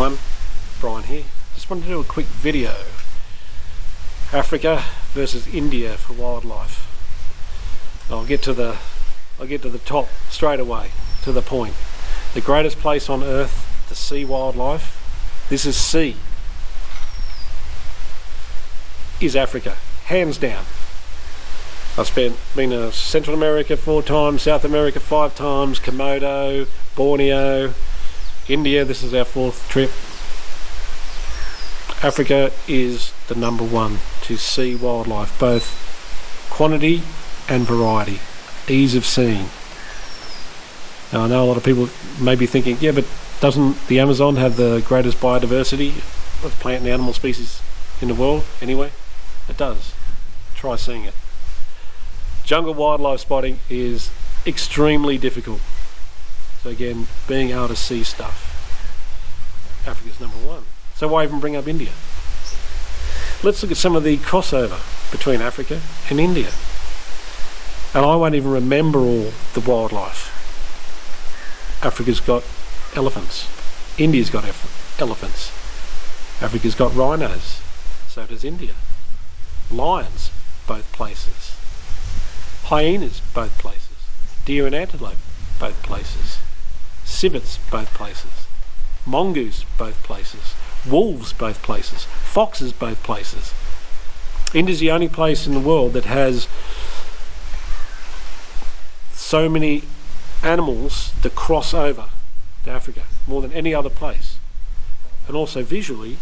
everyone, Brian here. Just wanted to do a quick video. Africa versus India for wildlife. I'll get to the top straight away, to the point. The greatest place on earth to see wildlife, this is sea, is Africa, hands down. I've been to Central America 4 times, South America 5 times, Komodo, Borneo, India, this is our 4th trip. Africa is the number one to see wildlife, both quantity and variety, ease of seeing. Now I know a lot of people may be thinking, yeah, but doesn't the Amazon have the greatest biodiversity of plant and animal species in the world anyway? It does. Try seeing it. Jungle wildlife spotting is extremely difficult. So again, being able to see stuff, Africa's number one. So why even bring up India? Let's look at some of the crossover between Africa and India. And I won't even remember all the wildlife. Africa's got elephants. India's got elephants. Africa's got rhinos. So does India. Lions, both places. Hyenas, both places. Deer and antelope, both places. Civets, both places. Mongoose, both places. Wolves, both places. Foxes, both places. India's the only place in the world that has so many animals that cross over to Africa, more than any other place. And also visually,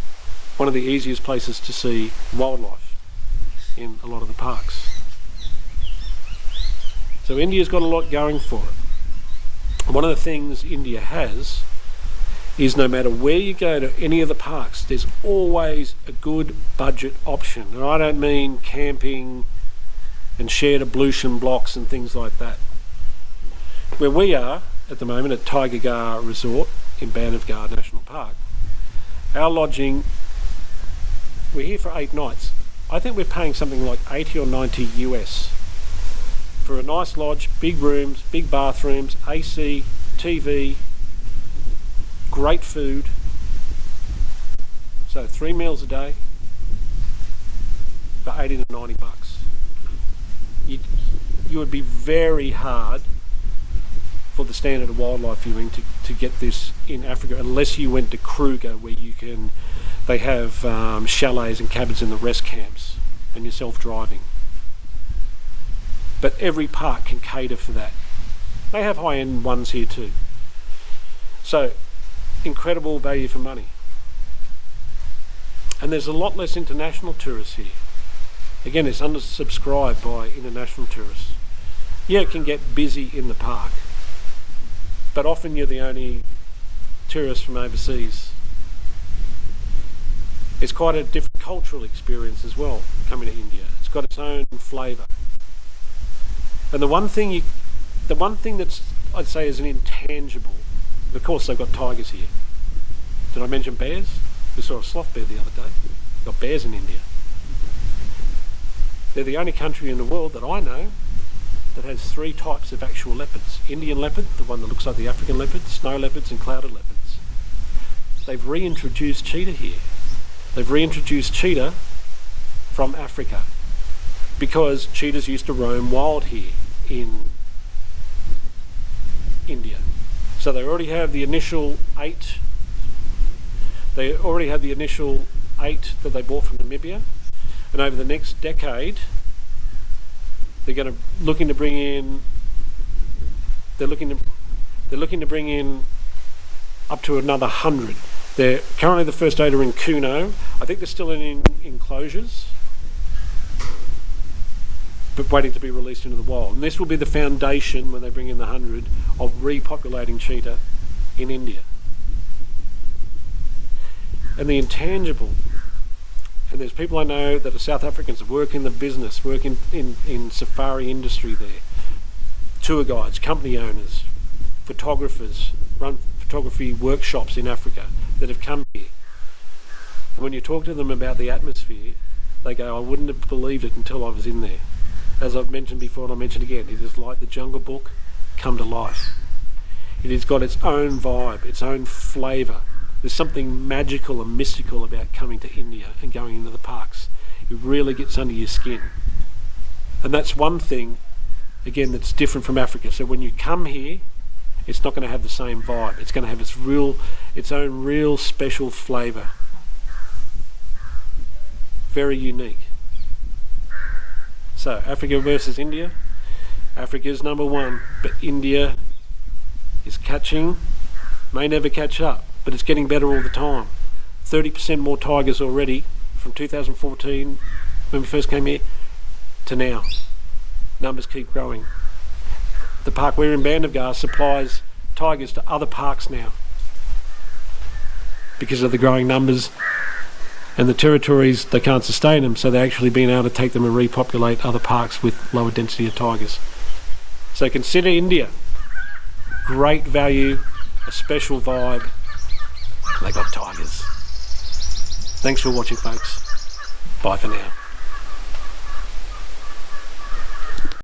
one of the easiest places to see wildlife in a lot of the parks. So India's got a lot going for it. One of the things India has is no matter where you go to any of the parks, there's always a good budget option. And I don't mean camping and shared ablution blocks and things like that. Where we are at the moment at Tiger Gar Resort in Bandhavgarh National Park, our lodging, we're here for 8 nights. I think we're paying something like 80 or 90 US for a nice lodge, big rooms, big bathrooms, AC, TV, great food. So 3 meals a day for 80 to 90 bucks. You would be very hard for the standard of wildlife viewing to get this in Africa, unless you went to Kruger, where they have chalets and cabins in the rest camps and you're self-driving. But every park can cater for that. They have high-end ones here too. So, incredible value for money. And there's a lot less international tourists here. Again, it's undersubscribed by international tourists. Yeah, it can get busy in the park, but often you're the only tourist from overseas. It's quite a different cultural experience as well, coming to India. It's got its own flavour. And the one thing that's, I'd say, is an intangible. Of course, they've got tigers here. Did I mention bears? We saw a sloth bear the other day. We've got bears in India. They're the only country in the world that I know that has 3 types of actual leopards. Indian leopard, the one that looks like the African leopard, snow leopards and clouded leopards. They've reintroduced cheetah here. They've reintroduced cheetah from Africa because cheetahs used to roam wild here in India. So they already have the initial 8. They already had the initial 8 that they bought from Namibia, and over the next decade, they're looking to bring in up to another 100. They're currently, the first 8 are in Kuno. I think they're still in enclosures, but waiting to be released into the wild. And this will be the foundation, when they bring in the 100, of repopulating cheetah in India. And the intangible, and there's people I know that are South Africans that work in the business, work in safari industry there, tour guides, company owners, photographers, run photography workshops in Africa that have come here. And when you talk to them about the atmosphere, they go, I wouldn't have believed it until I was in there. As I've mentioned before, and I'll mention again, it is like the Jungle Book come to life. It has got its own vibe, its own flavour. There's something magical and mystical about coming to India and going into the parks. It really gets under your skin. And that's one thing, again, that's different from Africa. So when you come here, it's not going to have the same vibe. It's going to have its own real special flavour. Very unique. So, Africa versus India. Africa's number one, but India is catching, may never catch up, but it's getting better all the time. 30% more tigers already from 2014, when we first came here, to now. Numbers keep growing. The park we're in, Bandhavgarh, supplies tigers to other parks now because of the growing numbers, and the territories, they can't sustain them, so they're actually being able to take them and repopulate other parks with lower density of tigers. So consider India. Great value, a special vibe. They got tigers. Thanks for watching, folks. Bye for now.